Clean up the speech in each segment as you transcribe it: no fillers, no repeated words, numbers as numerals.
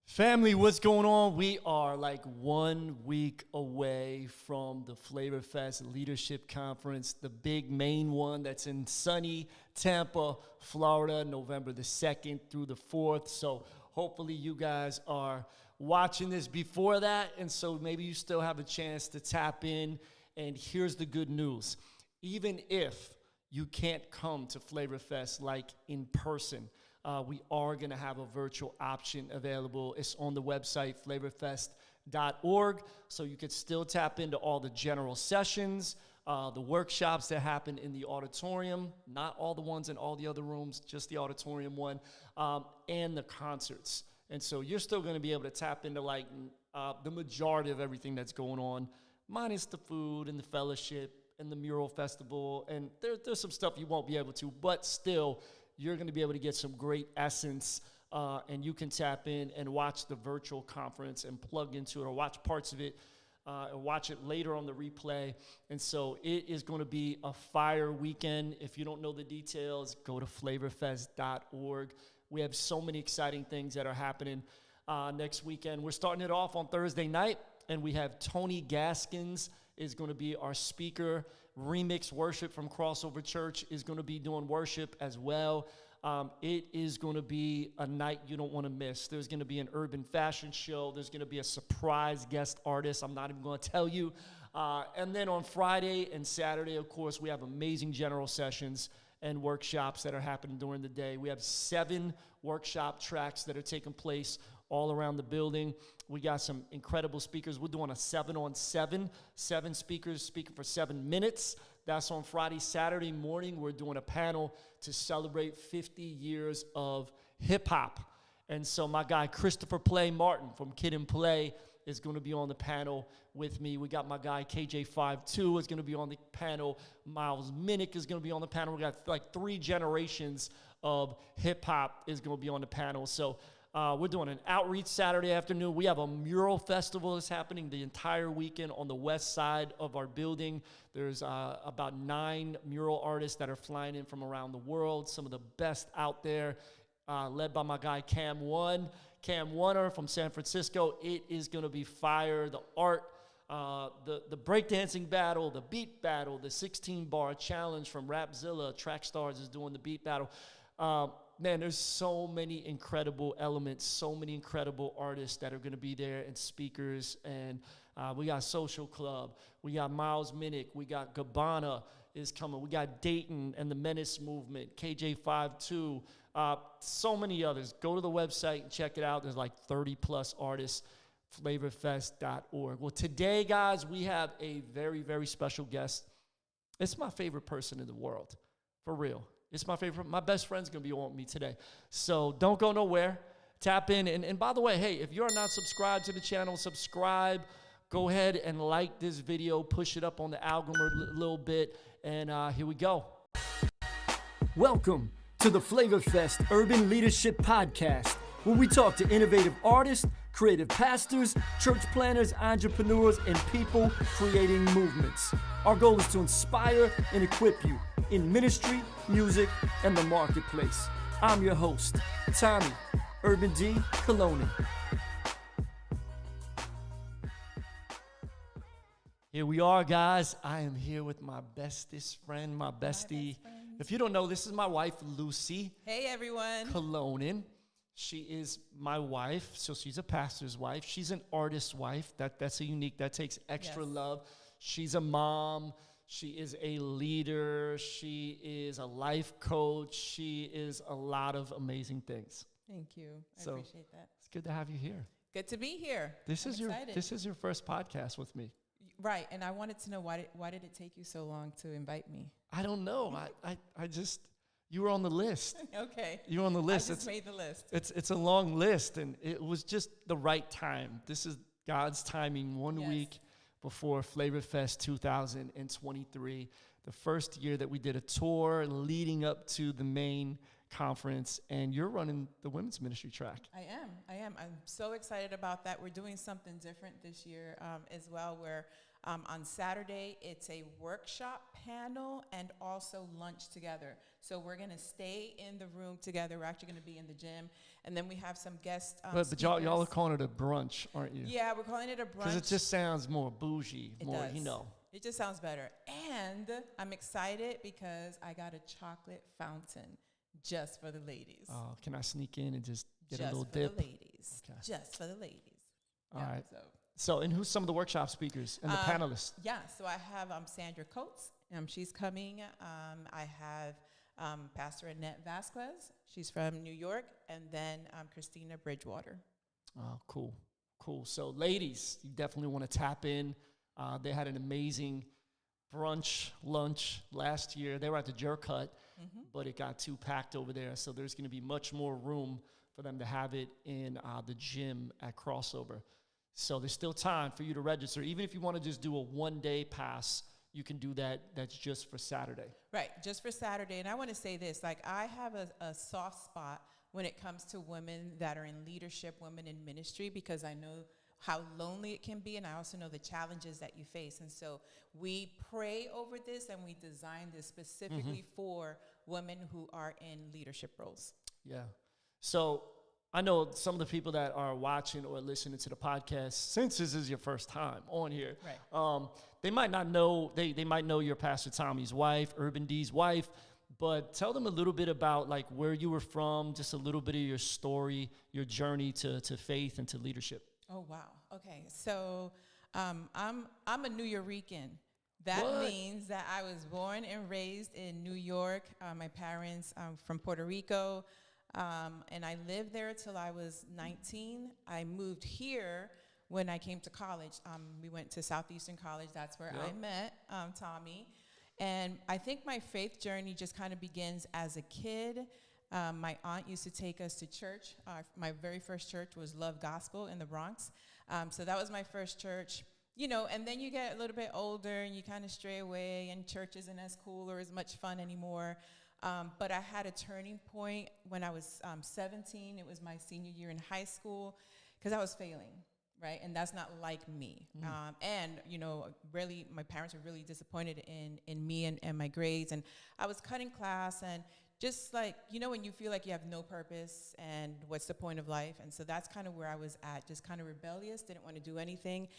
Family, what's going on? We are like 1 week away from the Flavor Fest Leadership Conference, the big main one that's in sunny Tampa, Florida, November the 2nd through the 4th. So hopefully you guys are watching this before that, and so maybe you still have a chance to tap in. And here's the good news. Even if you can't come to Flavor Fest like in person, we are going to have a virtual option available. It's on the website, flavorfest.org, so you could still tap into all the general sessions, the workshops that happen in the auditorium, not all the ones in all the other rooms, just the auditorium one, and the concerts. And so you're still going to be able to tap into like the majority of everything that's going on, minus the food and the fellowship and the mural festival. And there's some stuff you won't be able to, but still, you're going to be able to get some great essence, and you can tap in and watch the virtual conference and plug into it or watch parts of it and watch it later on the replay. And so it is going to be a fire weekend. If you don't know the details, go to flavorfest.org. We have so many exciting things that are happening next weekend. We're starting it off on Thursday night, and we have Tony Gaskins is going to be our speaker. Remix Worship from Crossover Church is going to be doing worship as well. It is going to be a night you don't want to miss. There's going to be an urban fashion show. There's going to be a surprise guest artist. I'm not even going to tell you. And then on Friday and Saturday, of course, we have amazing general sessions and workshops that are happening during the day. We have 7 workshop tracks that are taking place all around the building. We got some incredible speakers. We're doing a 7-on-7, 7 speakers speaking for 7 minutes. That's on Friday. Saturday morning, we're doing a panel to celebrate 50 years of hip-hop. And so my guy, Christopher Play Martin from Kid and Play, is going to be on the panel with me. We got my guy, KJ52, is going to be on the panel. Miles Minnick is going to be on the panel. We got like 3 generations of hip-hop is going to be on the panel. So we're doing an outreach Saturday afternoon. We have a mural festival that's happening the entire weekend on the west side of our building. There's about 9 mural artists that are flying in from around the world, some of the best out there, led by my guy Cam Warner from San Francisco. It is going to be fire. The art, the breakdancing battle, the beat battle, the 16-bar challenge from Rapzilla. Trackstars is doing the beat battle. Man, there's so many incredible elements, so many incredible artists that are going to be there and speakers. And we got Social Club. We got Miles Minnick. We got Gabbana is coming. We got Dayton and the Menace Movement, KJ52, so many others. Go to the website and check it out. There's like 30-plus artists, flavorfest.org. Well, today, guys, we have a very, very special guest. It's my favorite person in the world, for real. It's my favorite. My best friend's going to be on me today. So don't go nowhere. Tap in. And by the way, hey, if you're not subscribed to the channel, subscribe. Go ahead and like this video. Push it up on the algorithm a little bit. And here we go. Welcome to the Flavor Fest Urban Leadership Podcast, where we talk to innovative artists, creative pastors, church planners, entrepreneurs, and people creating movements. Our goal is to inspire and equip you in ministry, music, and the marketplace. I'm your host, Tommy Urban D. Kyllonen. Here we are, guys. I am here with my bestest friend, my bestie. If you don't know, this is my wife, Lucy. Hey, everyone. Kyllonen. She is my wife, so she's a pastor's wife. She's an artist's wife. That's a unique, that takes extra love. She's a mom. She is a leader. She is a life coach. She is a lot of amazing things. Thank you. I appreciate that. It's good to have you here. Good to be here. This is your first podcast with me. Right, and I wanted to know why did it take you so long to invite me? I don't know. I just, you were on the list. Okay. You were on the list. I just made the list. It's a long list, and it was just the right time. This is God's timing. 1 week before Flavor Fest 2023, the first year that we did a tour leading up to the main conference, and you're running the women's ministry track. I am. I'm so excited about that. We're doing something different this year as well, where On Saturday, it's a workshop panel and also lunch together. So we're going to stay in the room together. We're actually going to be in the gym. And then we have some guest but y'all are calling it a brunch, aren't you? Yeah, we're calling it a brunch. Because it just sounds more bougie, It more, does. you know. It just sounds better. And I'm excited because I got a chocolate fountain just for the ladies. Oh, can I sneak in and just get a little Just for dip? the ladies. Okay. Just for the ladies. All right. So. So, and who's some of the workshop speakers and the panelists? Yeah, so I have C.H.O.S.E.N. She's coming. I have Pastor Annette Vasquez. She's from New York. And then Christina Bridgewater. Oh, cool. Cool. So, ladies, you definitely want to tap in. They had an amazing brunch, lunch last year. They were at the Jerk Hut, but it got too packed over there. So, there's going to be much more room for them to have it in the gym at Crossover. So there's still time for you to register. Even if you want to just do a one-day pass, you can do that. That's just for Saturday. Right, just for Saturday. And I want to say this, like I have a soft spot when it comes to women that are in leadership, women in ministry, because I know how lonely it can be, and I also know the challenges that you face. And so we pray over this, and we design this specifically for women who are in leadership roles. Yeah. So I know some of the people that are watching or listening to the podcast, since this is your first time on here, Right. They might not know, they might know you're Pastor Tommy's wife, Urban D's wife, but tell them a little bit about like where you were from, just a little bit of your story, your journey to faith and to leadership. Oh, wow. Okay. So I'm a New Yorican. That What? means that I was born and raised in New York. My parents from Puerto Rico. And I lived there till I was 19. I moved here when I came to college. We went to Southeastern College. That's where I met Tommy. And I think my faith journey just kind of begins as a kid. My aunt used to take us to church. My very first church was Love Gospel in the Bronx. So that was my first church. You know, and then you get a little bit older and you kind of stray away, and church isn't as cool or as much fun anymore. But I had a turning point when I was 17. It was my senior year in high school because I was failing, right? And that's not like me. And, you know, really, my parents were really disappointed in me and my grades. And I was cutting class and just like, you know, when you feel like you have no purpose and what's the point of life? And so that's kind of where I was at, just kind of rebellious, didn't want to do anything.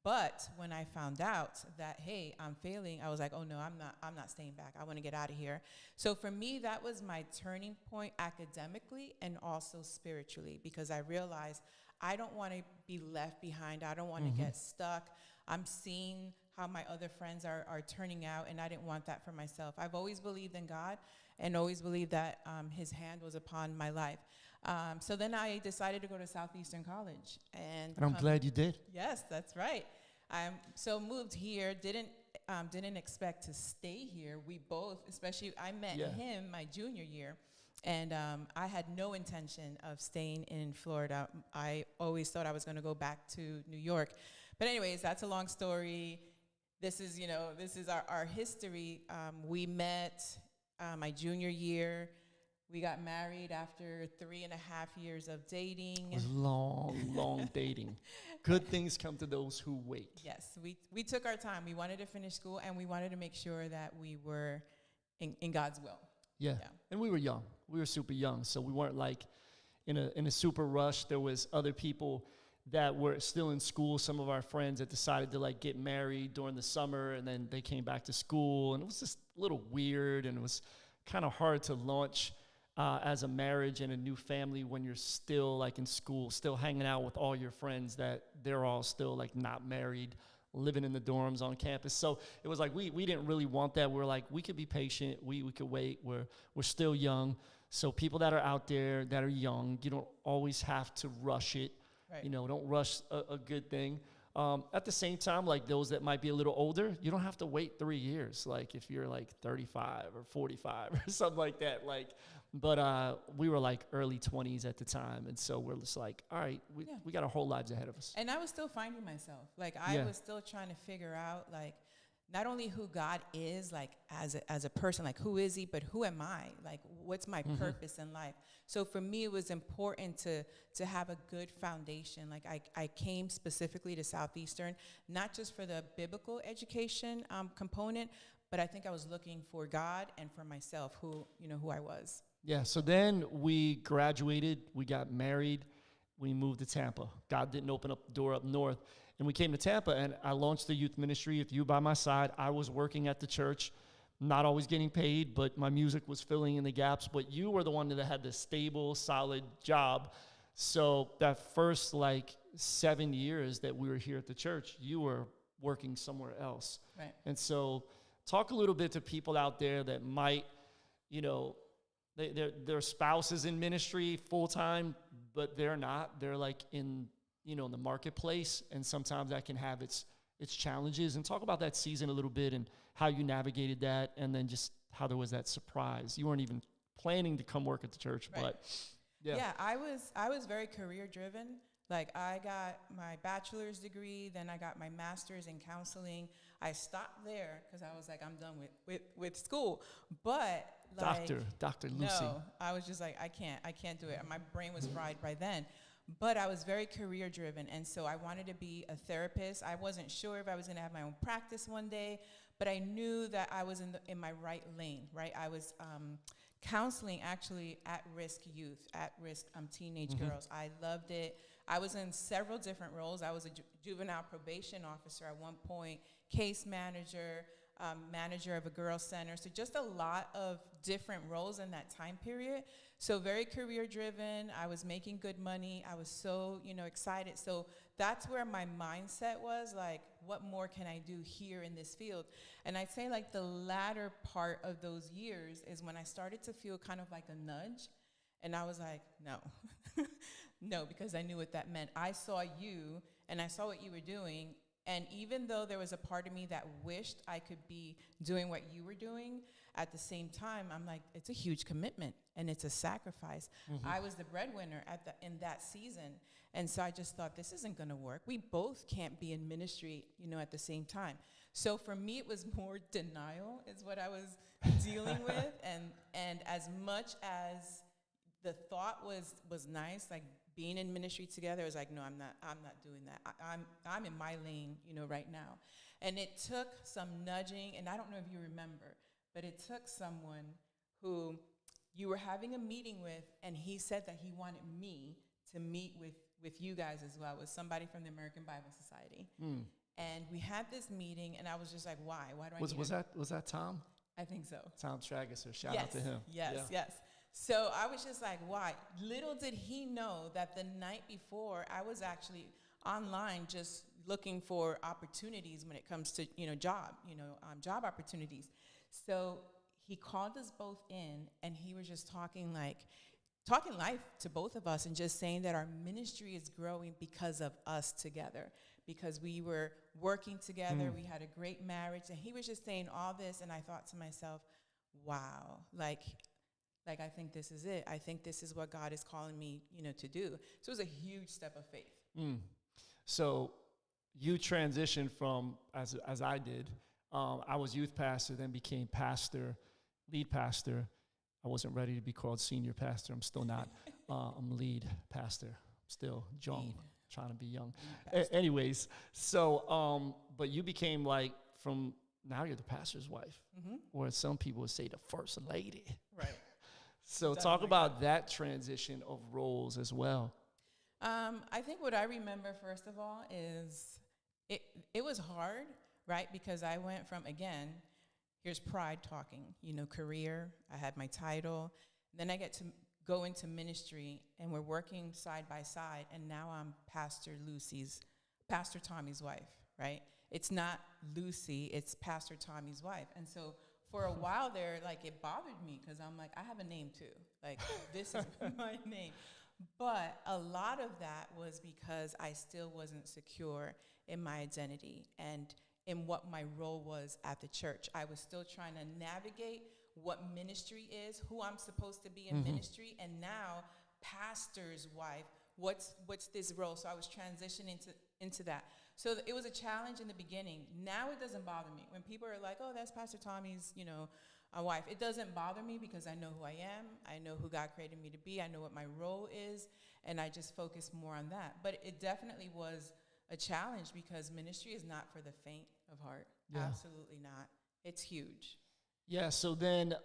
But when I found out that, hey, I'm failing, I was like, oh no, I'm not staying back. I want to get out of here. So for me, that was my turning point academically and also spiritually, because I realized I don't want to be left behind. I don't want to get stuck. I'm seeing how my other friends are turning out, and I didn't want that for myself. I've always believed in God and always believed that his hand was upon my life. So then I decided to go to Southeastern College. And I'm glad you did. Yes, that's right. So moved here, didn't expect to stay here. We both, especially I met him my junior year, and I had no intention of staying in Florida. I always thought I was going to go back to New York. But anyways, that's a long story. This is our history. We met my junior year. We got married after 3.5 years of dating. It was long dating. Good things come to those who wait. Yes, we took our time. We wanted to finish school, and we wanted to make sure that we were in God's will. Yeah. And we were young. We were super young, so we weren't like in a super rush. There was other people that were still in school. Some of our friends that decided to like get married during the summer, and then they came back to school, and it was just a little weird, and it was kind of hard to launch as a marriage and a new family when you're still like in school, still hanging out with all your friends that they're all still like not married, living in the dorms on campus. So it was like we didn't really want that. We're like, we could be patient, we could wait. We're still young. So people that are out there that are young, you don't always have to rush it. Right. You know, don't rush a good thing. At the same time, like those that might be a little older, you don't have to wait 3 years. Like if you're like 35 or 45 or something like that. Like, but we were like early 20s at the time, and so we're just like, all right, we got our whole lives ahead of us. And I was still finding myself. Like I was still trying to figure out like not only who God is, like as a person, like who is he, but who am I? Like what's my purpose in life? So for me, it was important to have a good foundation. Like I came specifically to Southeastern, not just for the biblical education component, but I think I was looking for God and for myself, who I was. Yeah, so then we graduated, we got married, we moved to Tampa. God didn't open up the door up north. And we came to Tampa, and I launched the youth ministry. With you by my side, I was working at the church, not always getting paid, but my music was filling in the gaps. But you were the one that had the stable, solid job. So that first, 7 years that we were here at the church, you were working somewhere else. Right. And so talk a little bit to people out there that might, their spouse is in ministry full-time, but they're not. They're in the marketplace, and sometimes that can have its challenges. And talk about that season a little bit and how you navigated that, and then just how there was that surprise. You weren't even planning to come work at the church, right. But yeah. I was very career driven. Like I got my bachelor's degree, then I got my master's in counseling. I stopped there because I was like, I'm done with school. But Dr. Lucy. No, I was just like, I can't do it. My brain was fried by then. But I was very career driven, and so I wanted to be a therapist. I wasn't sure if I was going to have my own practice one day, but I knew that I was in my right lane, right? I was counseling actually at-risk youth, at-risk teenage girls. I loved it. I was in several different roles. I was a juvenile probation officer at one point, case manager, manager of a girls' center. So just a lot of different roles in that time period. So very career-driven. I was making good money. I was so, excited. So that's where my mindset was, like, what more can I do here in this field? And I'd say, the latter part of those years is when I started to feel kind of like a nudge. And I was like, no. No, because I knew what that meant. I saw you, and I saw what you were doing. And even though there was a part of me that wished I could be doing what you were doing, at the same time, I'm like, it's a huge commitment, and it's a sacrifice. I was the breadwinner in that season, and so I just thought, this isn't going to work. We both can't be in ministry, at the same time. So for me, it was more denial is what I was dealing with, and as much as the thought was nice, like being in ministry together, it was like, no, I'm not doing that. I'm in my lane, right now. And it took some nudging, and I don't know if you remember, but it took someone who you were having a meeting with, and he said that he wanted me to meet with you guys as well. It was somebody from the American Bible Society. And we had this meeting, and I was just like, why? Why do I Was that Tom? I think so. Tom Trageser. Shout out to him. Yes. So I was just like, why? Little did he know that the night before, I was actually online just looking for opportunities when it comes to, job opportunities. So he called us both in, and he was just talking life to both of us, and just saying that our ministry is growing because of us together, because we were working together. We had a great marriage, and he was just saying all this, and I thought to myself, wow, like I think this is it. I think this is what God is calling me, to do. So it was a huge step of faith. So you transitioned from, as I did, I was youth pastor, then became pastor, lead pastor. I wasn't ready to be called senior pastor. I'm still not. I'm lead pastor. I'm still young, trying to be young. Anyways, so, but you became now you're the pastor's wife, or some people would say the first lady. Right. So talk about that transition of roles as well. I think what I remember, first of all, is it was hard, right? Because I went from, again, here's pride talking, career. I had my title. Then I get to go into ministry, and we're working side by side, and now I'm Pastor Tommy's wife, right? It's not Lucy, it's Pastor Tommy's wife. And so for a while there, it bothered me, because I'm like, I have a name too. This is my name. But a lot of that was because I still wasn't secure in my identity and in what my role was at the church. I was still trying to navigate what ministry is, who I'm supposed to be in ministry, and now pastor's wife, what's this role? So I was transitioning into that. So it was a challenge in the beginning. Now it doesn't bother me. When people are like, oh, that's Pastor Tommy's, a wife. It doesn't bother me because I know who I am. I know who God created me to be. I know what my role is, and I just focus more on that. But it definitely was a challenge because ministry is not for the faint of heart. Yeah. Absolutely not. It's huge. Yeah, so then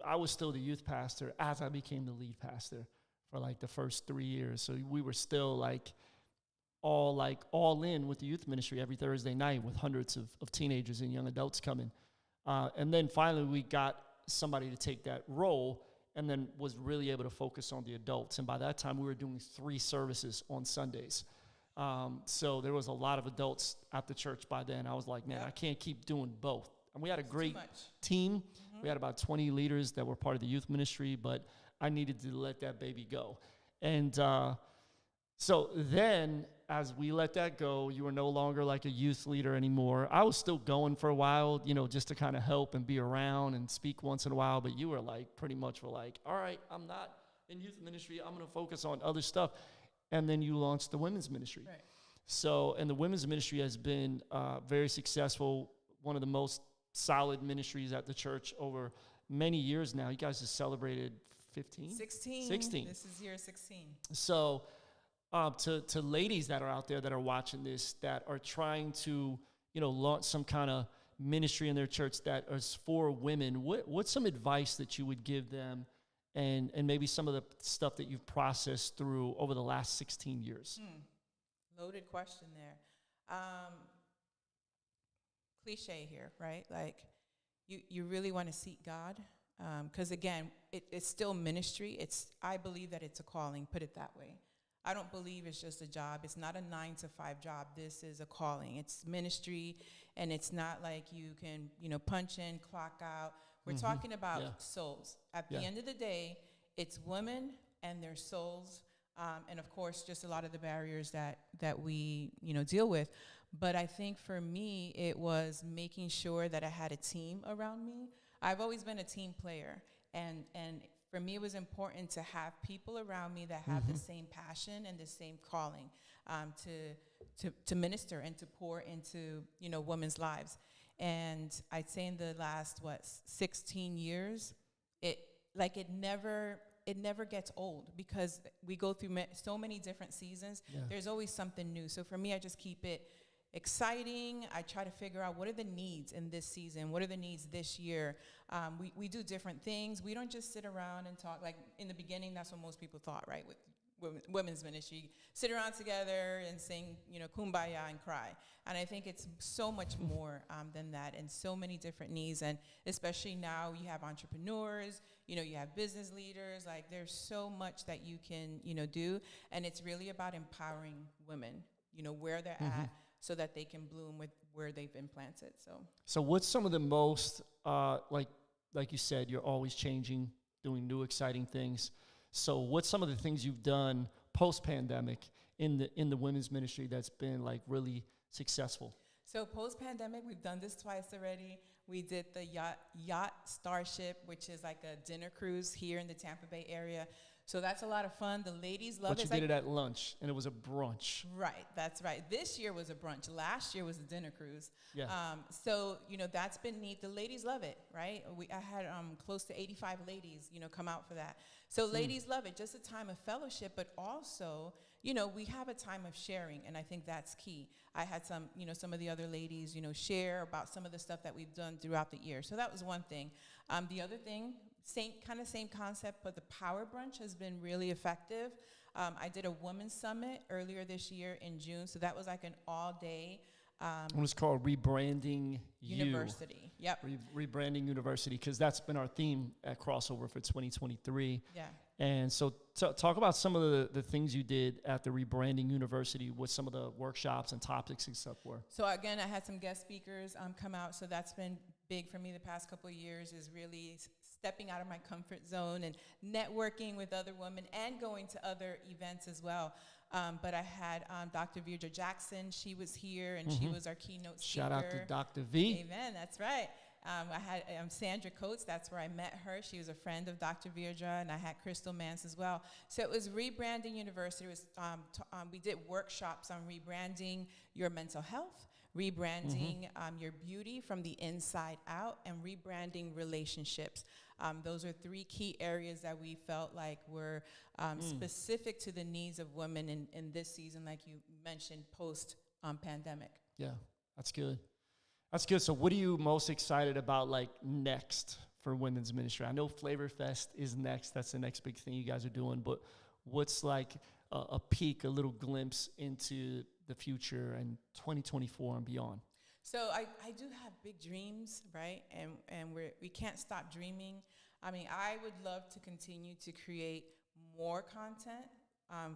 I was still the youth pastor as I became the lead pastor for like the first 3 years. So we were still like all in with the youth ministry every Thursday night with hundreds of teenagers and young adults coming. And then finally we got somebody to take that role and then was really able to focus on the adults. And by that time we were doing 3 services on Sundays. So there was a lot of adults at the church by then. I was like, man, I can't keep doing both. And we had a great team. Mm-hmm. We had about 20 leaders that were part of the youth ministry, but I needed to let that baby go. And so then as we let that go, you were no longer like a youth leader anymore. I was still going for a while, just to kind of help and be around and speak once in a while. But you were like, pretty much were like, all right, I'm not in youth ministry. I'm going to focus on other stuff. And then you launched the women's ministry. Right. So, and the women's ministry has been very successful, one of the most solid ministries at the church over many years now. You guys have celebrated 15? 16. This is year 16. So, to ladies that are out there that are watching this, that are trying to, launch some kind of ministry in their church that is for women, what's some advice that you would give them? And maybe some of the stuff that you've processed through over the last 16 years? Loaded question there. Cliche here, right? Like, you really want to seek God? Because, again, it's still ministry. I believe that it's a calling, put it that way. I don't believe it's just a job. It's not a 9-to-5 job. This is a calling. It's ministry, and it's not like you can, punch in, clock out. We're talking about souls. At the end of the day, it's women and their souls, and of course, just a lot of the barriers that we deal with. But I think for me, it was making sure that I had a team around me. I've always been a team player, and for me, it was important to have people around me that have the same passion and the same calling to minister and to pour into women's lives. And I'd say in the last 16 years, it never gets old because we go through so many different seasons. Yeah. There's always something new. So for me, I just keep it exciting. I try to figure out what are the needs in this season, what are the needs this year. We do different things. We don't just sit around and talk. Like in the beginning, that's what most people thought, right? With women's ministry, sit around together and sing, kumbaya and cry. And I think it's so much more than that, and so many different needs. And especially now, you have entrepreneurs, you have business leaders. Like there's so much that you can, do, and it's really about empowering women, where they're at, so that they can bloom with where they've been planted. So what's some of the most like you said, you're always changing, doing new exciting things. So what's some of the things you've done post-pandemic in the women's ministry that's been like really successful? So post-pandemic, we've done this twice already. We did the yacht Starship, which is like a dinner cruise here in the Tampa Bay area. So that's a lot of fun. The ladies love it. But you did it at lunch, and it was a brunch. Right, that's right. This year was a brunch. Last year was a dinner cruise. Yeah. So, that's been neat. The ladies love it, right? I had close to 85 ladies, come out for that. So ladies love it. Just a time of fellowship, but also, we have a time of sharing, and I think that's key. I had some of the other ladies, share about some of the stuff that we've done throughout the year. So that was one thing. The other thing, same concept, but the Power Brunch has been really effective. I did a women's summit earlier this year in June, so that was like an all-day. It was called Rebranding University. Yep. Rebranding University, because that's been our theme at Crossover for 2023. Yeah. And so talk about some of the things you did at the Rebranding University, what some of the workshops and topics and stuff were. So again, I had some guest speakers come out, so that's been big for me the past couple of years, is really stepping out of my comfort zone and networking with other women and going to other events as well. But I had Dr. Virdra Jackson. She was here, and she was our keynote speaker. Shout out to Dr. V. Amen, that's right. I had Sandra Coates. That's where I met her. She was a friend of Dr. Virdra, and I had Crystal Mance as well. So it was Rebranding University. It was, we did workshops on rebranding your mental health, rebranding your beauty from the inside out, and rebranding relationships. Those are three key areas that we felt like were specific to the needs of women in this season, like you mentioned, post-pandemic. Yeah, that's good. That's good. So what are you most excited about, like, next for women's ministry? I know Flavor Fest is next. That's the next big thing you guys are doing. But what's like a peek, a little glimpse into the future and 2024 and beyond? So I do have big dreams, right? And we can't stop dreaming. I mean, I would love to continue to create more content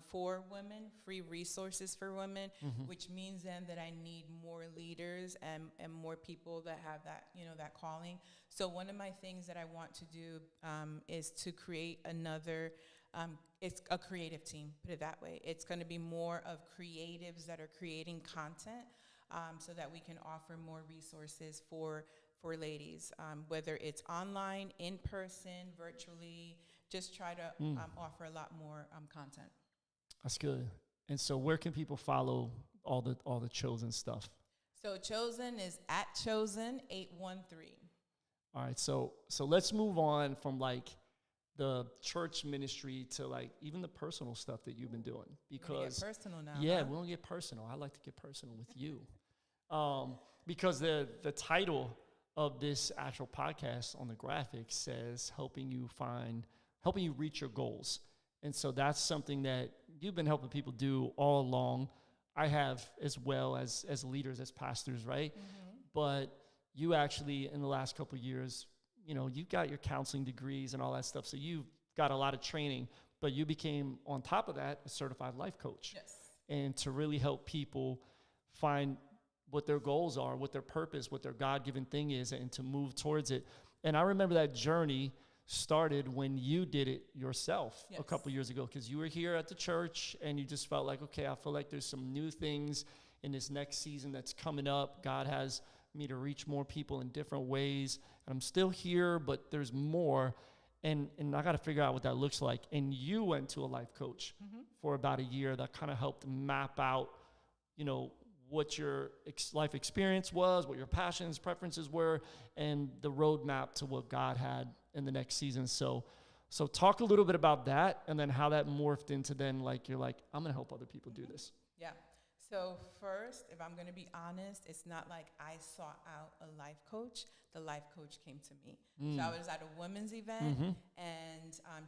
for women, free resources for women, which means then that I need more leaders and more people that have that, that calling. So one of my things that I want to do is to create another, it's a creative team, put it that way. It's going to be more of creatives that are creating content so that we can offer more resources for ladies, whether it's online, in person, virtually, just try to offer a lot more content. That's good. And so where can people follow all the C.H.O.S.E.N stuff? So C.H.O.S.E.N is at C.H.O.S.E.N 813. All right. So let's move on from like the church ministry to like even the personal stuff that you've been doing, because get personal now. Yeah, huh? we don't get personal. I like to get personal with you. Because the title of this actual podcast on the graphic says helping you reach your goals. And so that's something that you've been helping people do all along. I have as well as leaders, as pastors, right? But you actually, in the last couple of years, you got your counseling degrees and all that stuff. So you've got a lot of training, but you became, on top of that, a certified life coach. Yes. And to really help people find what their goals are, what their purpose, what their God-given thing is, and to move towards it. And I remember that journey started when you did it yourself a couple years ago, because you were here at the church and you just felt like, okay, I feel like there's some new things in this next season that's coming up. God has me to reach more people in different ways. And I'm still here, but there's more. And I got to figure out what that looks like. And you went to a life coach for about a year that kind of helped map out, what your life experience was, what your passions, preferences were, and the roadmap to what God had in the next season. So talk a little bit about that, and then how that morphed into then, like, you're like, I'm going to help other people do this. Yeah. So first, if I'm going to be honest, it's not like I sought out a life coach. The life coach came to me. So I was at a women's event, and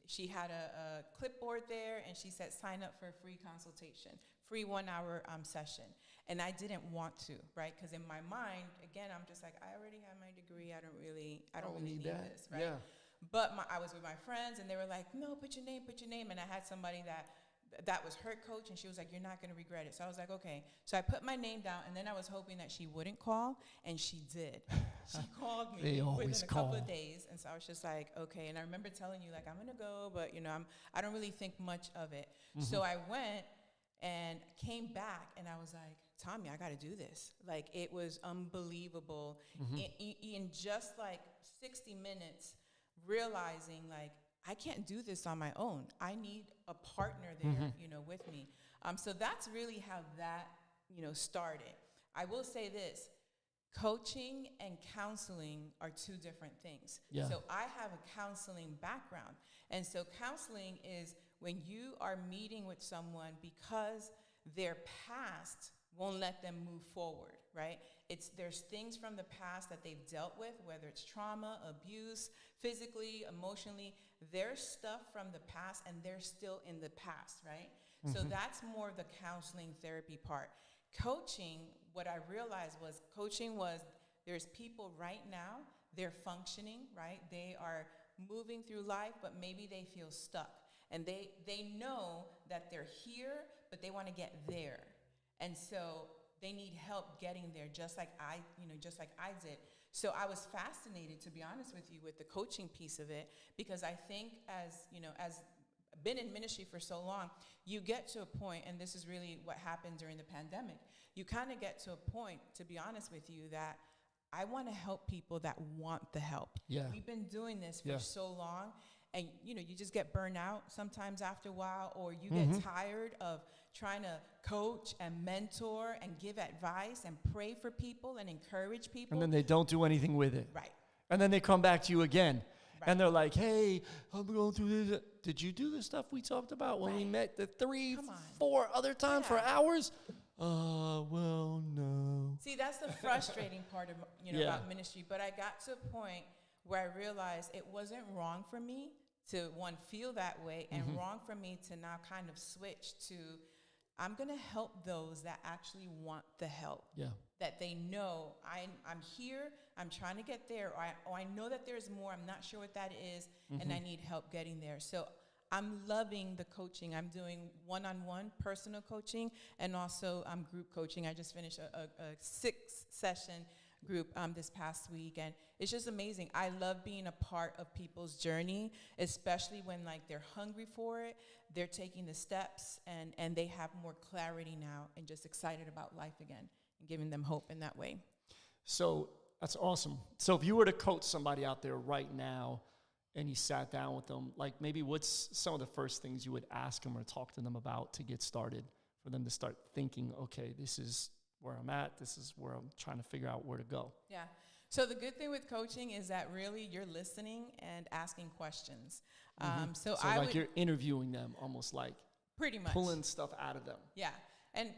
she had a clipboard there, and she said, sign up for a free consultation, free 1 hour session. And I didn't want to, right? Because in my mind, again, I'm just like, I already have my degree. I don't really need this, right? Yeah. But I was with my friends, and they were like, no, put your name. And I had somebody that was her coach, and she was like, you're not going to regret it. So I was like, okay. So I put my name down, and then I was hoping that she wouldn't call, and she did. She called me within a couple of days, and so I was just like, okay. And I remember telling you, like, I'm going to go, but, I don't really think much of it. So I went and came back, and I was like, Tommy, I got to do this. Like, it was unbelievable. In just like 60 minutes, realizing, like, I can't do this on my own. I need a partner there, with me. So that's really how that, started. I will say this, coaching and counseling are two different things. Yeah. So I have a counseling background. And so counseling is when you are meeting with someone because their past won't let them move forward, right? There's things from the past that they've dealt with, whether it's trauma, abuse, physically, emotionally. There's stuff from the past, and they're still in the past, right? So that's more the counseling therapy part. Coaching, what I realized was there's people right now, they're functioning, right? They are moving through life, but maybe they feel stuck. And they know that they're here, but they want to get there. And so they need help getting there, just like I did. So I was fascinated, to be honest with you, with the coaching piece of it, because I think as been in ministry for so long, you get to a point, and this is really what happened during the pandemic, you kind of get to a point, to be honest with you, that I want to help people that want the help. Yeah. We've been doing this for Yeah. so long, and you just get burned out sometimes after a while, or you get tired of trying to coach and mentor and give advice and pray for people and encourage people. And then they don't do anything with it. Right. And then they come back to you again. Right. And they're like, hey, I'm going through this. Did you do the stuff we talked about when we Right. met the Come on. 4 other times for Yeah. hours? Well, no. See, that's the frustrating part of Yeah. about ministry. But I got to a point where I realized it wasn't wrong for me to feel that way, and wrong for me to now kind of switch to, I'm going to help those that actually want the help. Yeah. That they know I'm here, I'm trying to get there, or I know that there's more, I'm not sure what that is, and I need help getting there. So I'm loving the coaching. I'm doing one-on-one personal coaching, and also group coaching. I just finished a 6-session group this past week, and it's just amazing. I love being a part of people's journey, especially when like they're hungry for it, they're taking the steps, and they have more clarity now and just excited about life again, and giving them hope in that way. So that's awesome. So if you were to coach somebody out there right now and you sat down with them, like maybe what's some of the first things you would ask them or talk to them about to get started, for them to start thinking, okay, this is where I'm at, this is where I'm trying to figure out where to go? Yeah. So the good thing with coaching is that really you're listening and asking questions. So I like would you're interviewing them, almost like pretty much pulling stuff out of them. Yeah. And,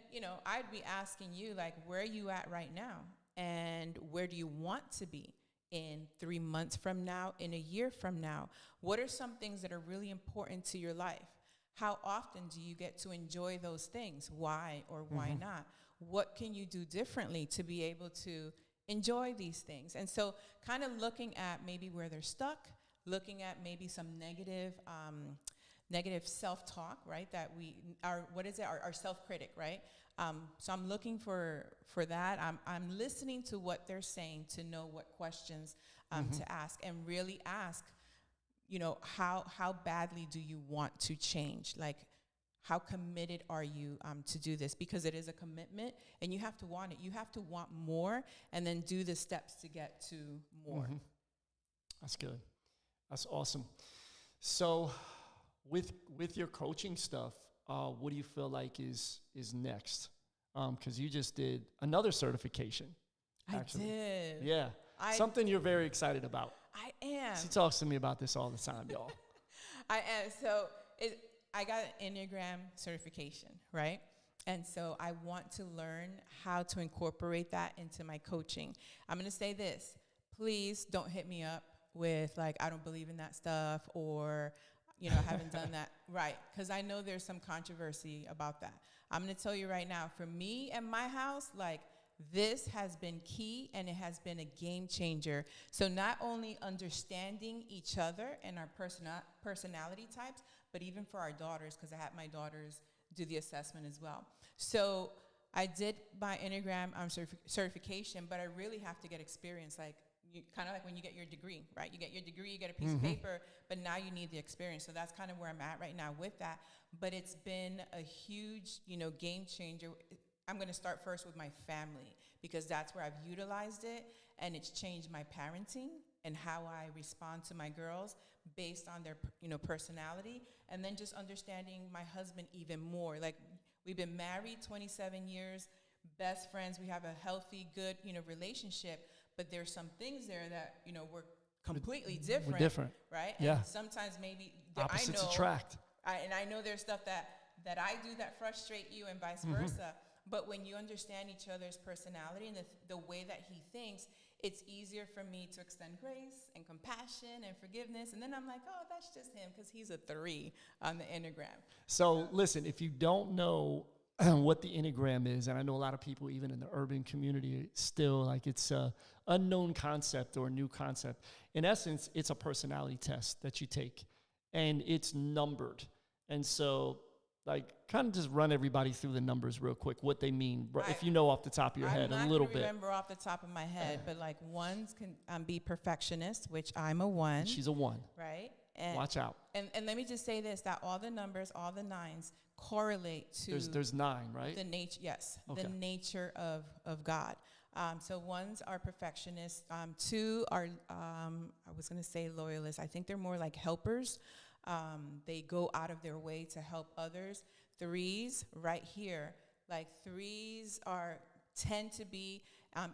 I'd be asking you, like, where are you at right now? And where do you want to be in 3 months from now, in a year from now? What are some things that are really important to your life? How often do you get to enjoy those things? Why or why not? What can you do differently to be able to enjoy these things? And so kind of looking at maybe where they're stuck, looking at maybe some negative self-talk, right? That our self-critic, right? So I'm looking for that. I'm listening to what they're saying to know what questions to ask, and really ask, how badly do you want to change? Like, how committed are you to do this? Because it is a commitment, and you have to want it. You have to want more, and then do the steps to get to more. That's good. That's awesome. So with your coaching stuff, what do you feel like is next? Because you just did another certification. Actually. I did. Yeah. Something you're very excited about. I am. She talks to me about this all the time, y'all. I am. So I got an Enneagram certification, right? And so I want to learn how to incorporate that into my coaching. I'm going to say this. Please don't hit me up with, like, I don't believe in that stuff, or, I haven't done that. Right. Because I know there's some controversy about that. I'm going to tell you right now, for me and my house, like, this has been key, and it has been a game changer. So not only understanding each other and our personality types, but even for our daughters, because I had my daughters do the assessment as well. So I did my Enneagram certification, but I really have to get experience, like, kind of like when you get your degree, right? You get your degree, you get a piece of paper, but now you need the experience. So that's kind of where I'm at right now with that. But it's been a huge, game changer. I'm going to start first with my family, because that's where I've utilized it, and it's changed my parenting and how I respond to my girls based on their, personality, and then just understanding my husband even more. Like, we've been married 27 years, best friends. We have a healthy, good, relationship, but there's some things there that, we're completely different. We're different. Right? Yeah. And sometimes maybe opposites attract. And I know there's stuff that I do that frustrate you, and vice versa. But when you understand each other's personality and the way that he thinks, it's easier for me to extend grace and compassion and forgiveness. And then I'm like, oh, that's just him, because he's a 3 on the Enneagram. So listen, if you don't know what the Enneagram is, and I know a lot of people, even in the urban community, still like it's a unknown concept or a new concept. In essence, it's a personality test that you take, and it's numbered. And so, like, kind of just run everybody through the numbers real quick, what they mean, if you know off the top of your head a little bit. I remember off the top of my head, but like, 1s can be perfectionist, which I'm a 1. She's a 1. Right? And watch out. And let me just say this, that all the numbers, all the 9s correlate to there's 9, right? The nature, yes, Okay. the nature of God. So ones are perfectionists. Two are, I was going to say loyalists. I think they're more like helpers. They go out of their way to help others. Threes, right here, like threes tend to be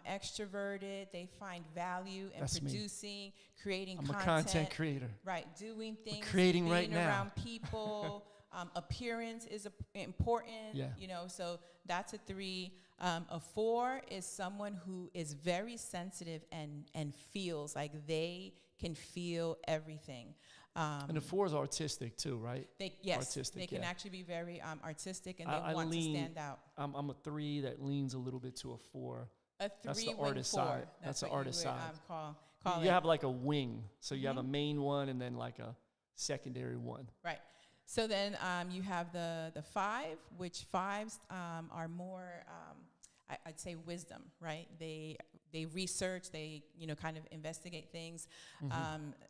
extroverted. They find value in That's me. producing, creating I'm content. a content creator. Right, doing things, creating being right now. around people. Appearance is important, Yeah. you know, so that's a three. A four is someone who is very sensitive and feels like they can feel everything. And the four is artistic too, right? Yes, artistic, they can yeah. actually be very artistic, and they I want lean, to stand out. I'm a three that leans a little bit to a four. A That's the three-wing artist four. side. That's the what you artist would, side. call You it. have like a wing. So you have a Mhm. main one and then like a secondary one. Right. So then you have the five, which fives are more, I'd say, wisdom, right? They research, they kind of investigate things.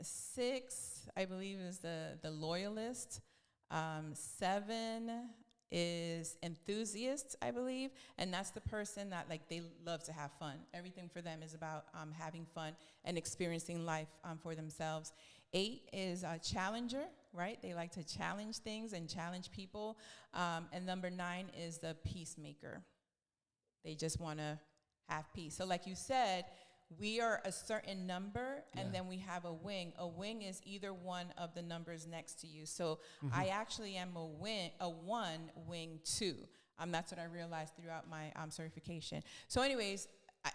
Six, I believe, is the loyalist. Seven is enthusiast, I believe, and that's the person that they love to have fun. Everything for them is about having fun and experiencing life for themselves. Eight is a challenger, right? They like to challenge things and challenge people. And number nine is the peacemaker. They just want to have peace. So like you said, we are a certain number, and then we have a wing. A wing is either one of the numbers next to you. So I actually am a one, wing two. That's what I realized throughout my certification. So anyways,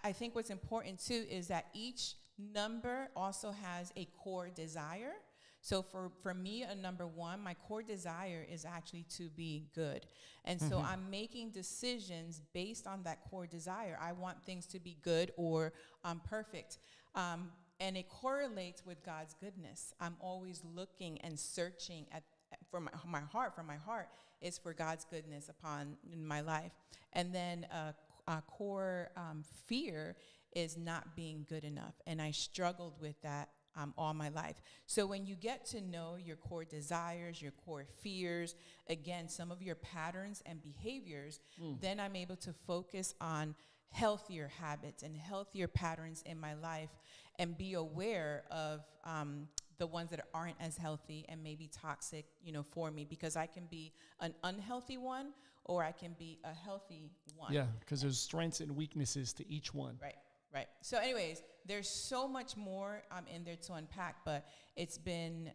I think what's important too is that each number also has a core desire. So for me, a number one, my core desire is actually to be good. And so I'm making decisions based on that core desire. I want things to be good or perfect. And it correlates with God's goodness. I'm always looking and searching for my heart. For my heart is for God's goodness in my life. And then a core fear is not being good enough. And I struggled with that all my life. So when you get to know your core desires, your core fears, again, some of your patterns and behaviors, then I'm able to focus on healthier habits and healthier patterns in my life and be aware of the ones that aren't as healthy and maybe toxic, for me, because I can be an unhealthy one or I can be a healthy one. Yeah, because there's strengths and weaknesses to each one. Right. Right. So anyways, there's so much more in there to unpack, but it's been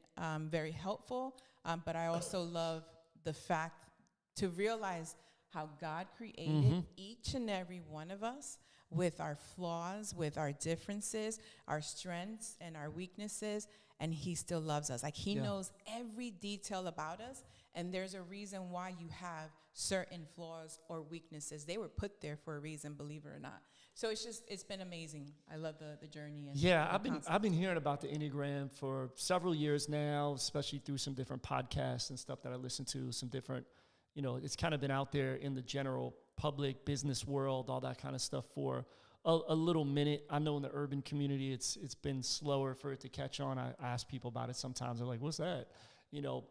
very helpful. But I also love the fact to realize how God created each and every one of us with our flaws, with our differences, our strengths and our weaknesses, and he still loves us. Like he knows every detail about us, and there's a reason why you have certain flaws or weaknesses. They were put there for a reason, believe it or not. So it's been amazing. I love the journey. And I've been hearing about the Enneagram for several years now, especially through some different podcasts and stuff that I listen to, some different, it's kind of been out there in the general public business world, all that kind of stuff for a little minute. I know in the urban community, it's been slower for it to catch on. I ask people about it sometimes. They're like, what's that?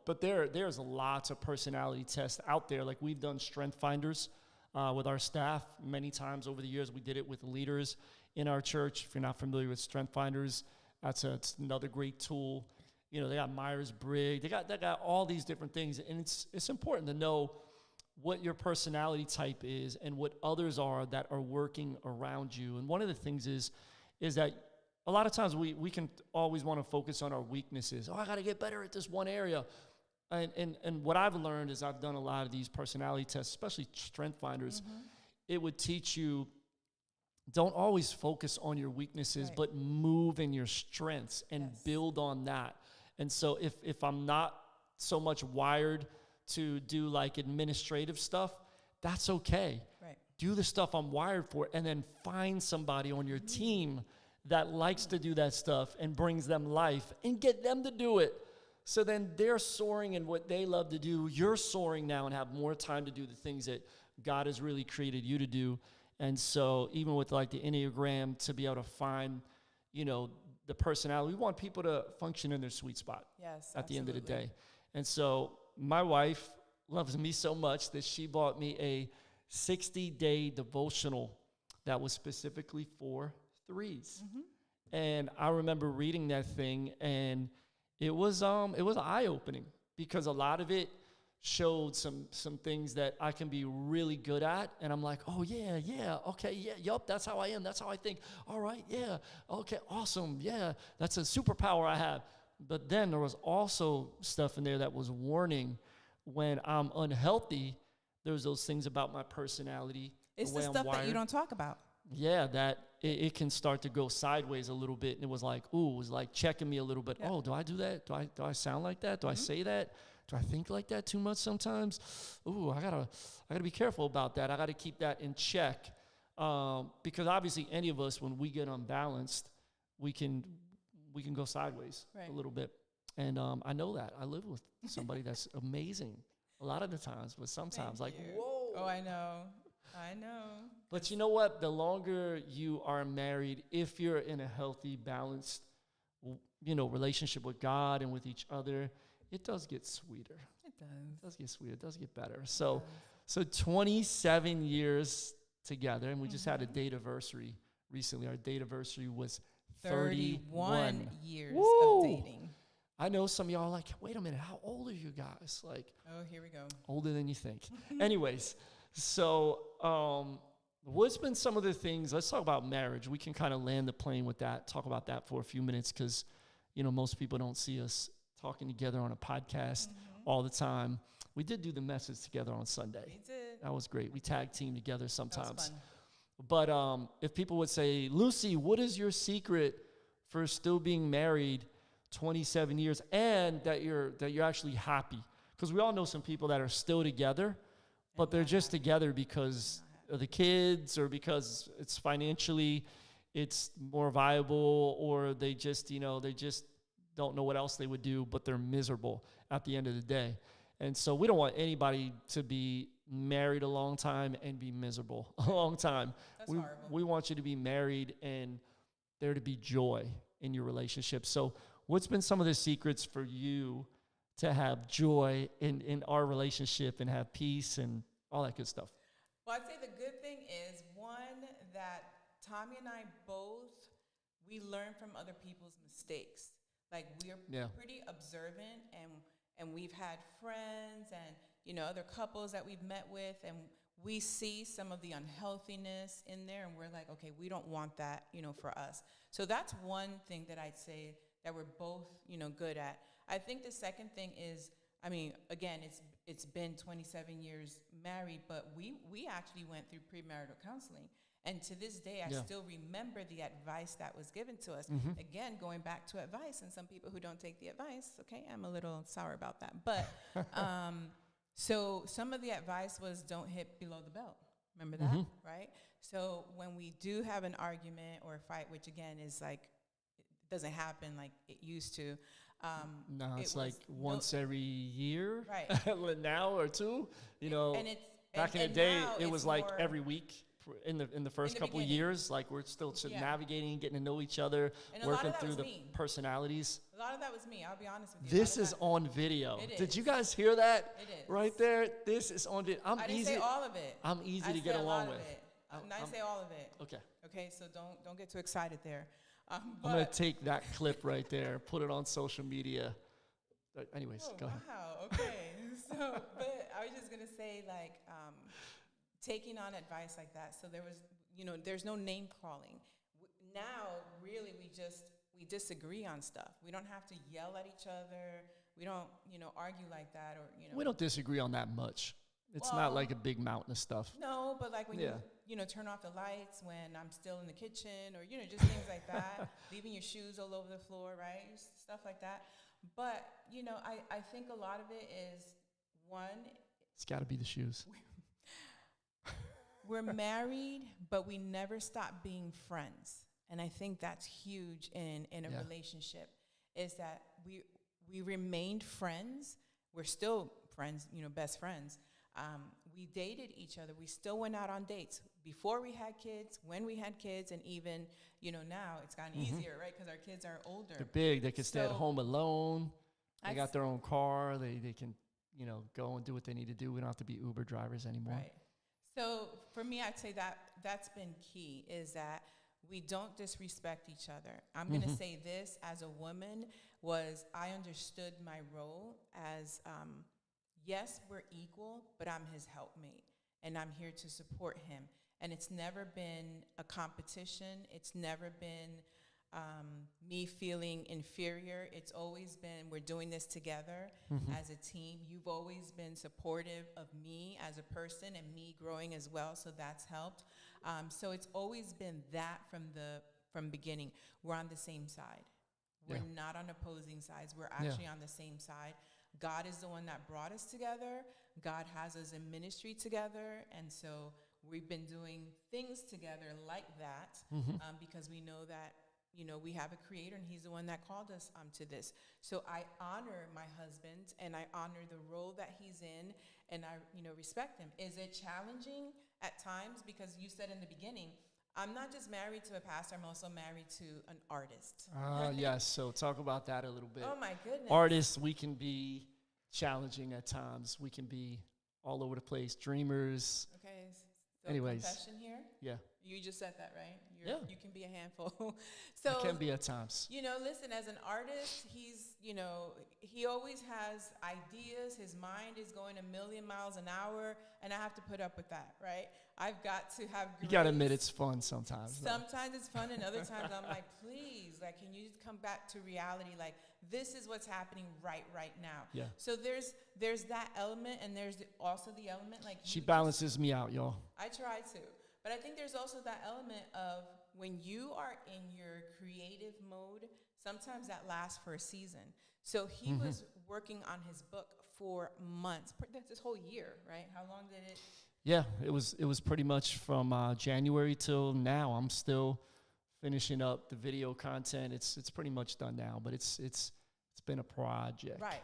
But there's lots of personality tests out there. Like we've done strength finders with our staff many times over the years. We did it with leaders in our church. If you're not familiar with strength finders, it's another great tool. They got Myers-Briggs. They got all these different things. And it's important to know what your personality type is and what others are that are working around you. And one of the things is that a lot of times we can always want to focus on our weaknesses. Oh, I got to get better at this one area. And what I've learned is I've done a lot of these personality tests, especially strength finders. It would teach you, don't always focus on your weaknesses, but move in your strengths and build on that. And so if I'm not so much wired to do like administrative stuff, that's okay. Right. Do the stuff I'm wired for, and then find somebody on your team that likes to do that stuff and brings them life, and get them to do it. So then they're soaring in what they love to do. You're soaring now and have more time to do the things that God has really created you to do. And so even with like the Enneagram, to be able to find, the personality, we want people to function in their sweet spot at the end of the day. And so my wife loves me so much that she bought me a 60-day devotional that was specifically for threes. And I remember reading that thing, and it was eye-opening because a lot of it showed some things that I can be really good at, and I'm like, oh yeah, okay, yeah, yup, that's how I am, that's how I think. All right, yeah, okay, awesome, yeah, that's a superpower I have. But then there was also stuff in there that was warning when I'm unhealthy. There's those things about my personality. It's the stuff that you don't talk about. Yeah, that it can start to go sideways a little bit. And it was like, ooh, it was like checking me a little bit. Yeah. Oh, do I do that? Do I sound like that? Do I say that? Do I think like that too much sometimes? Ooh, I gotta be careful about that. I gotta keep that in check. Because obviously any of us, when we get unbalanced, we can go sideways a little bit. And I know that. I live with somebody that's amazing a lot of the times, but sometimes whoa. Oh, I know. But you know what? The longer you are married, if you're in a healthy, balanced, relationship with God and with each other, it does get sweeter. It does. It does get sweeter. It does get better. So 27 years together, and we just had a date anniversary recently. Our date anniversary was 31 years of dating. I know some of y'all are like, wait a minute, how old are you guys? Like, oh, here we go. Older than you think. Anyways, so what's been some of the things, let's talk about marriage. We can kind of land the plane with that, talk about that for a few minutes because, most people don't see us talking together on a podcast all the time. We did do the message together on Sunday. We did. That was great. We tag team together sometimes. That was fun. But if people would say, Lucy, what is your secret for still being married 27 years and that you're actually happy? Because we all know some people that are still together, but they're just together because of the kids or because it's financially, it's more viable, or they just don't know what else they would do, but they're miserable at the end of the day. And so we don't want anybody to be married a long time and be miserable a long time. That's horrible. We want you to be married and there to be joy in your relationship. So what's been some of the secrets for you to have joy in our relationship and have peace and all that good stuff? Well, I'd say the good thing is, one, that Tommy and I we learn from other people's mistakes. Like, we're pretty observant, and we've had friends and, other couples that we've met with, and we see some of the unhealthiness in there, and we're like, okay, we don't want that, for us. So that's one thing that I'd say that we're both, good at. I think the second thing is, again, it's been 27 years married, but we actually went through premarital counseling. And to this day, I still remember the advice that was given to us. Again, going back to advice, and some people who don't take the advice, okay, I'm a little sour about that. But so some of the advice was, don't hit below the belt. Remember that, right? So when we do have an argument or a fight, which again is like, it doesn't happen like it used to. No, it's like once every year, right? Now or two, And it's back in the day, it was like every week. In the first couple years, like we're still navigating, getting to know each other, working through the personalities. A lot of that was me. I'll be honest with you. This is on video. Did you guys hear that? It is. Right there. This is on video. I didn't say all of it. I'm easy to get along with. I didn't say all of it. Okay. So don't get too excited there. I'm gonna take that clip right there, put it on social media. Anyways, go ahead. Wow. Okay. But I was just gonna say, like, taking on advice like that. So there was, there's no name calling. Now, really, we disagree on stuff. We don't have to yell at each other. We don't, argue like that, or We don't disagree on that much. It's not like a big mountain of stuff. No, but like when you turn off the lights when I'm still in the kitchen, or just things like that, leaving your shoes all over the floor, right? Stuff like that. But I think a lot of it is, one, it's got to be the shoes. We're married, but we never stop being friends. And I think that's huge in a relationship, is that we remained friends. We're still friends, best friends. We dated each other. We still went out on dates before we had kids, when we had kids, and even, now it's gotten easier, right? Because our kids are older. They're big. They can stay at home alone. They got their own car. They can, go and do what they need to do. We don't have to be Uber drivers anymore. Right. So for me, I'd say that that's been key is that we don't disrespect each other. I'm going to say this as a woman was I understood my role as, yes, we're equal, but I'm his helpmate and I'm here to support him. And it's never been a competition. It's never been me feeling inferior. It's always been we're doing this together as a team. You've always been supportive of me as a person and me growing as well, so that's helped. So it's always been that from beginning. We're on the same side. We're not on opposing sides. We're actually on the same side. God is the one that brought us together. God has us in ministry together, and so we've been doing things together like that because we know that we have a creator and he's the one that called us to this. So I honor my husband and I honor the role that he's in and I, respect him. Is it challenging at times? Because you said in the beginning, I'm not just married to a pastor, I'm also married to an artist. Yes, so talk about that a little bit. Oh my goodness. Artists, we can be challenging at times. We can be all over the place, dreamers. Okay, so anyways. Confession here? Yeah. You just said that, right? Yeah. You can be a handful. So it can be at times. Listen, as an artist, he's, he always has ideas. His mind is going a million miles an hour, and I have to put up with that, right? I've got to have grace. You got to admit it's fun sometimes. Sometimes it's fun, and other times I'm like, please, like, can you just come back to reality? Like, this is what's happening right now. Yeah. So there's that element, and there's also the element, like, she balances me out, y'all. I try to. But I think there's also that element of when you are in your creative mode, sometimes that lasts for a season. So he was working on his book for months. That's this whole year, right? How long did it? Yeah, it was pretty much from January till now. I'm still finishing up the video content. It's pretty much done now, but it's been a project. Right.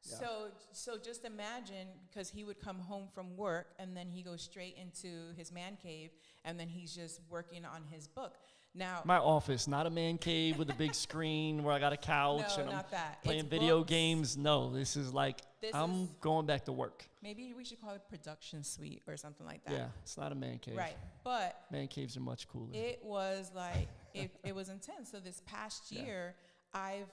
Yeah. So just imagine, because he would come home from work and then he goes straight into his man cave and then he's just working on his book. Now, my office, not a man cave with a big screen where I got a couch and I'm playing video games. No, this is like I'm going back to work. Maybe we should call it production suite or something like that. Yeah, it's not a man cave. Right, but man caves are much cooler. It was like it was intense. So this past year, I've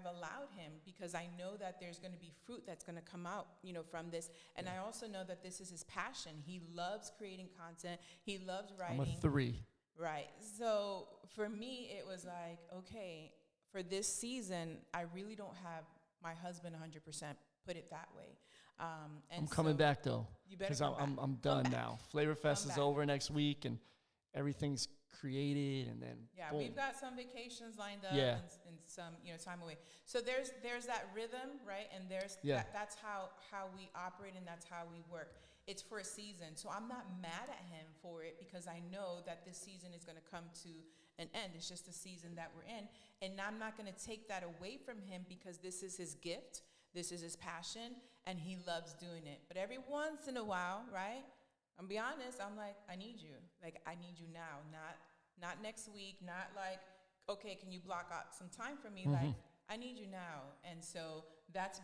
allowed him because I know that there's going to be fruit that's going to come out, from this. And I also know that this is his passion. He loves creating content. He loves writing. I'm a 3. Right. So for me, it was like, okay, for this season, I really don't have my husband 100%, put it that way. And I'm coming back, though, because I'm done now. Flavor Fest is over next week, and everything's created, and then boom. We've got some vacations lined up and some time away. So there's that rhythm, right? And that's how we operate and that's how we work. It's for a season. So I'm not mad at him for it because I know that this season is going to come to an end. It's just a season that we're in. And I'm not going to take that away from him because this is his gift. This is his passion and he loves doing it. But every once in a while, right? I'm be honest, I'm like, I need you. Like, I need you now, not next week, not like, okay, can you block out some time for me? Like, I need you now. And so that's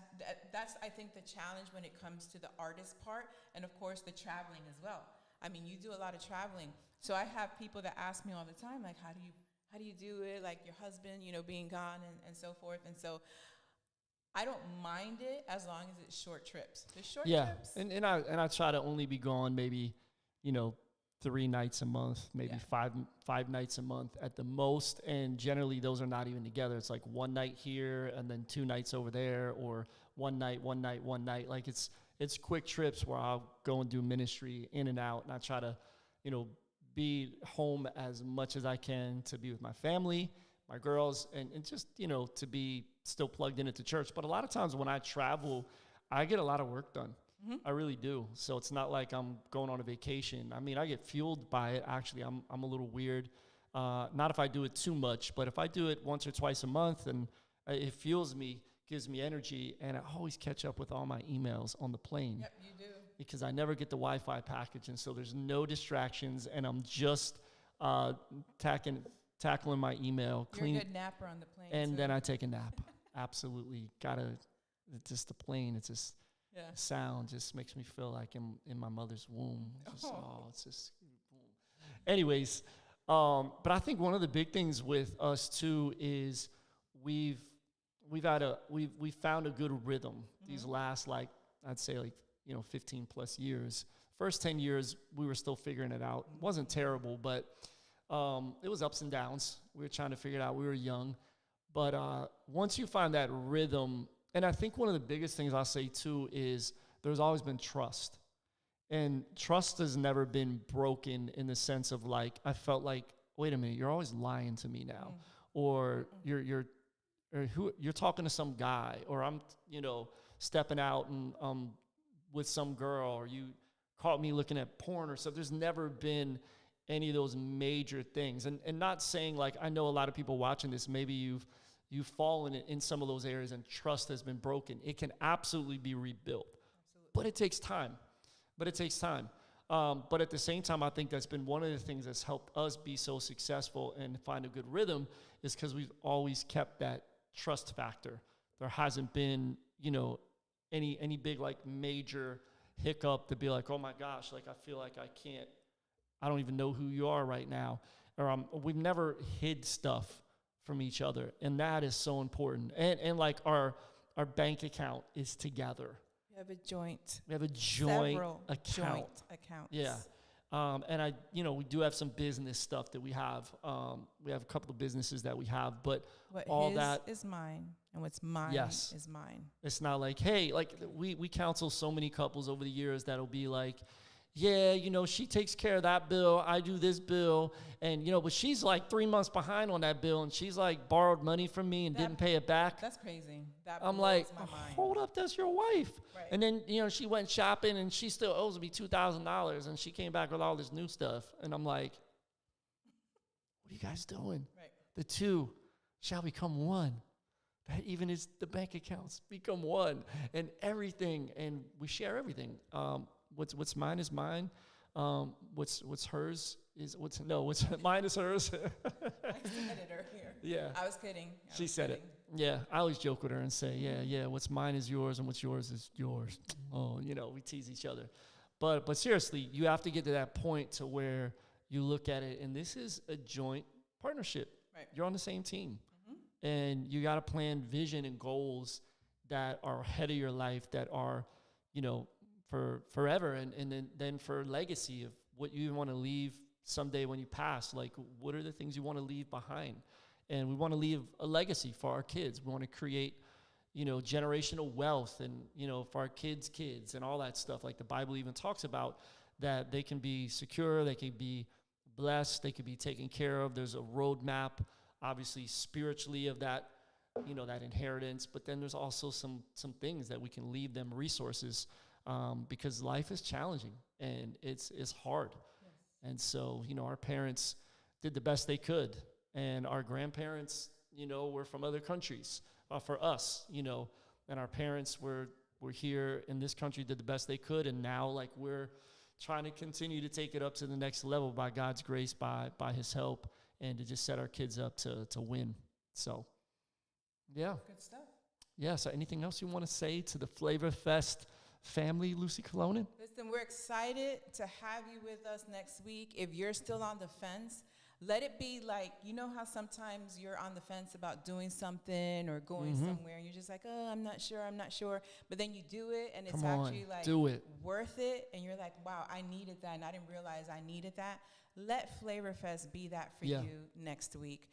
I think the challenge when it comes to the artist part, and of course the traveling as well. I mean, you do a lot of traveling. So I have people that ask me all the time, like, how do you do it? Like your husband, being gone and so forth. And so I don't mind it as long as it's short trips. The short trips. And I try to only be gone maybe, 3 nights a month, maybe five nights a month at the most. And generally those are not even together. It's like one night here and then 2 nights over there, or one night. Like it's quick trips where I'll go and do ministry in and out. And I try to, be home as much as I can to be with my family, my girls, and just, to be still plugged into church. But a lot of times when I travel, I get a lot of work done. I really do. So it's not like I'm going on a vacation. I mean, I get fueled by it. Actually, I'm a little weird. Not if I do it too much, but if I do it once or twice a month and it fuels me, gives me energy, and I always catch up with all my emails on the plane. Yep, you do. Because I never get the Wi-Fi package, and so there's no distractions, and I'm just tackling my email. You're a good napper on the plane, and too. then I take a nap. Absolutely. It's just the plane. It's just... Yeah. sound just makes me feel like I'm in my mother's womb. It's just boom. Anyways, but I think one of the big things with us too is we've found a good rhythm these last, like, I'd say, like, 15 plus years. First 10 years we were still figuring it out. It wasn't terrible, but it was ups and downs. We were trying to figure it out. We were young, but once you find that rhythm, and I think one of the biggest things I'll say too is there's always been trust. And trust has never been broken in the sense of, like, I felt like, wait a minute, you're always lying to me now. Or you're talking to some guy, or I'm, stepping out and with some girl, or you caught me looking at porn or stuff. There's never been any of those major things. And not saying, like, I know a lot of people watching this, maybe you've fallen in some of those areas and trust has been broken. It can absolutely be rebuilt. Absolutely. But it takes time. But at the same time, I think that's been one of the things that's helped us be so successful and find a good rhythm, is because we've always kept that trust factor. There hasn't been, any big, like, major hiccup to be like, oh my gosh, like, I feel like I don't even know who you are right now. Or we've never hid stuff from each other, and that is so important. And like our bank account is together. We have a joint several account. Joint accounts. Yeah. And we do have some business stuff that we have. We have a couple of businesses that we have, but what all his that is mine, and what's mine is mine. It's not like, hey, like we counsel so many couples over the years that'll be like, yeah, she takes care of that bill, I do this bill, and but she's like 3 months behind on that bill, and she's like borrowed money from me and didn't pay it back. That's crazy. I'm like, hold up, that's your wife. Right. And then she went shopping and she still owes me $2,000, and she came back with all this new stuff, and I'm like, what are you guys doing? Right. The two shall become one. That even is the bank accounts become one, and everything, and we share everything. What's mine is mine. What's hers is what's mine is hers. I said it earlier. Yeah. I was kidding. She said it. Yeah. I always joke with her and say, yeah, what's mine is yours, and what's yours is yours. Oh, we tease each other. But seriously, you have to get to that point to where you look at it, and this is a joint partnership. Right. You're on the same team. And you got to plan vision and goals that are ahead of your life, that are, for forever, and then for legacy of what you want to leave someday when you pass. Like, what are the things you want to leave behind? And we want to leave a legacy for our kids. We want to create, generational wealth, and, for our kids' kids and all that stuff. Like the Bible even talks about that they can be secure, they can be blessed, they can be taken care of. There's a roadmap, obviously spiritually, of that, that inheritance. But then there's also some things that we can leave them, resources, because life is challenging and it's hard. Yes. And so, our parents did the best they could, and our grandparents, were from other countries for us, and our parents were here in this country, did the best they could, and now, like, we're trying to continue to take it up to the next level by God's grace, by His help, and to just set our kids up to win. So, yeah. Good stuff. Yeah, so anything else you want to say to the Flavor Fest family, Lucy Kyllonen? Listen, we're excited to have you with us next week. If you're still on the fence, let it be like, how sometimes you're on the fence about doing something or going somewhere, and you're just like, oh, I'm not sure. But then you do it, and it's actually like worth it, and you're like, wow, I needed that, and I didn't realize I needed that. Let Flavor Fest be that for you next week.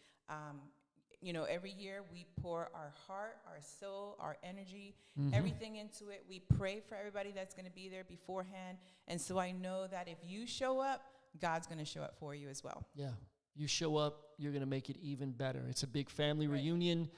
Every year we pour our heart, our soul, our energy, everything into it. We pray for everybody that's going to be there beforehand. And so I know that if you show up, God's going to show up for you as well. Yeah. You show up, you're going to make it even better. It's a big family reunion,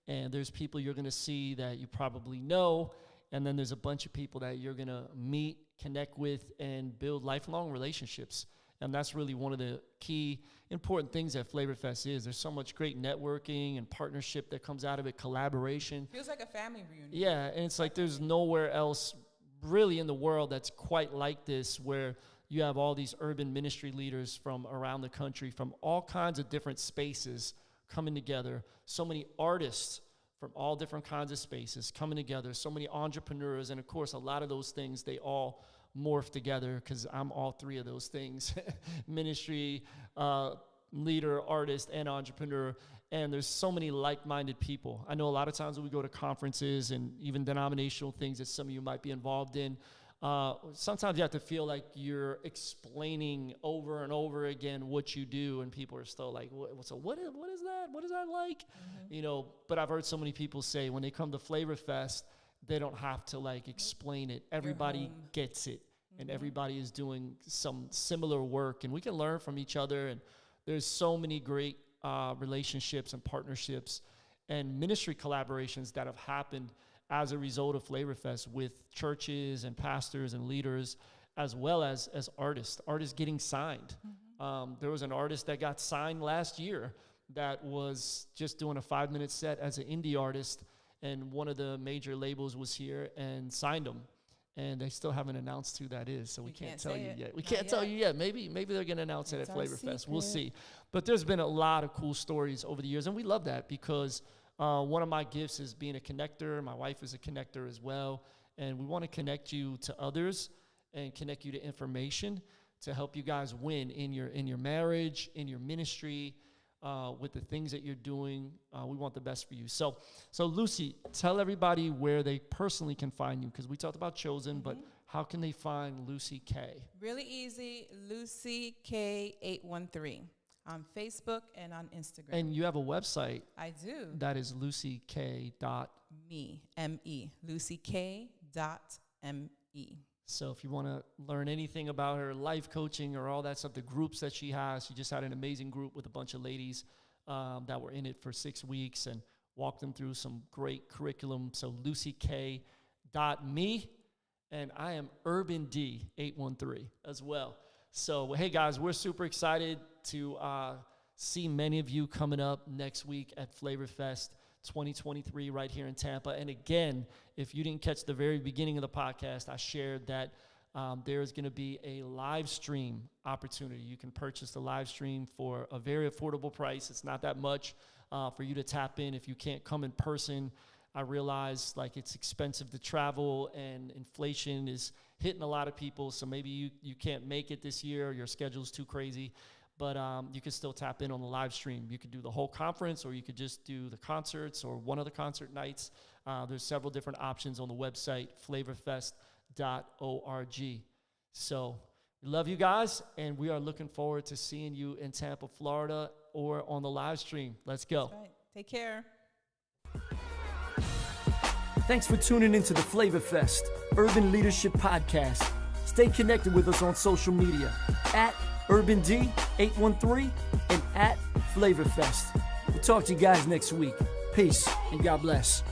and there's people you're going to see that you probably know, and then there's a bunch of people that you're going to meet, connect with, and build lifelong relationships. And that's really one of the key important things that Flavor Fest is. There's so much great networking and partnership that comes out of it, collaboration. Feels like a family reunion. Yeah, and it's like there's nowhere else really in the world that's quite like this, where you have all these urban ministry leaders from around the country, from all kinds of different spaces coming together. So many artists from all different kinds of spaces coming together, so many entrepreneurs, and of course, a lot of those things, they all morph together because I'm all three of those things, ministry, leader, artist, and entrepreneur. And there's so many like-minded people. I know a lot of times when we go to conferences and even denominational things that some of you might be involved in, sometimes you have to feel like you're explaining over and over again what you do, and people are still like, so what is that? What is that like? You know, but I've heard so many people say when they come to Flavor Fest, they don't have to like explain it. Everybody gets it, and everybody is doing some similar work, and we can learn from each other. And there's so many great relationships and partnerships and ministry collaborations that have happened as a result of Flavor Fest with churches and pastors and leaders, as well as artists getting signed. There was an artist that got signed last year that was just doing a 5-minute set as an indie artist, and one of the major labels was here and signed him. And they still haven't announced who that is, so we can't tell you yet. We can't tell you yet. Maybe they're going to announce it at Flavor Fest. We'll see. But there's been a lot of cool stories over the years, and we love that because one of my gifts is being a connector. My wife is a connector as well, and we want to connect you to others and connect you to information to help you guys win in your marriage, in your ministry, with the things that you're doing. We want the best for you. So Lucy, tell everybody where they personally can find you, because we talked about C.H.O.S.E.N, but how can they find Lucy K? Really easy, Lucy K813 on Facebook and on Instagram. And you have a website. I do. That is lucyk.me. M-E, lucyk.me. So if you want to learn anything about her life coaching or all that stuff, the groups that she has, she just had an amazing group with a bunch of ladies that were in it for 6 weeks and walked them through some great curriculum. So lucyk.me. And I am Urban D813 as well. So, hey, guys, we're super excited to see many of you coming up next week at Flavor Fest 2023 right here in Tampa. And again, if you didn't catch the very beginning of the podcast, I shared that there is going to be a live stream opportunity. You can purchase the live stream for a very affordable price. It's not that much for you to tap in if you can't come in person. I realize like it's expensive to travel and inflation is hitting a lot of people. So maybe you can't make it this year, or your schedule's too crazy. But you can still tap in on the live stream. You could do the whole conference, or you could just do the concerts or one of the concert nights. There's several different options on the website, flavorfest.org. So we love you guys, and we are looking forward to seeing you in Tampa, Florida, or on the live stream. Let's go. That's right. Take care. Thanks for tuning into the Flavor Fest Urban Leadership Podcast. Stay connected with us on social media at Urban D813 and at Flavor Fest. We'll talk to you guys next week. Peace and God bless.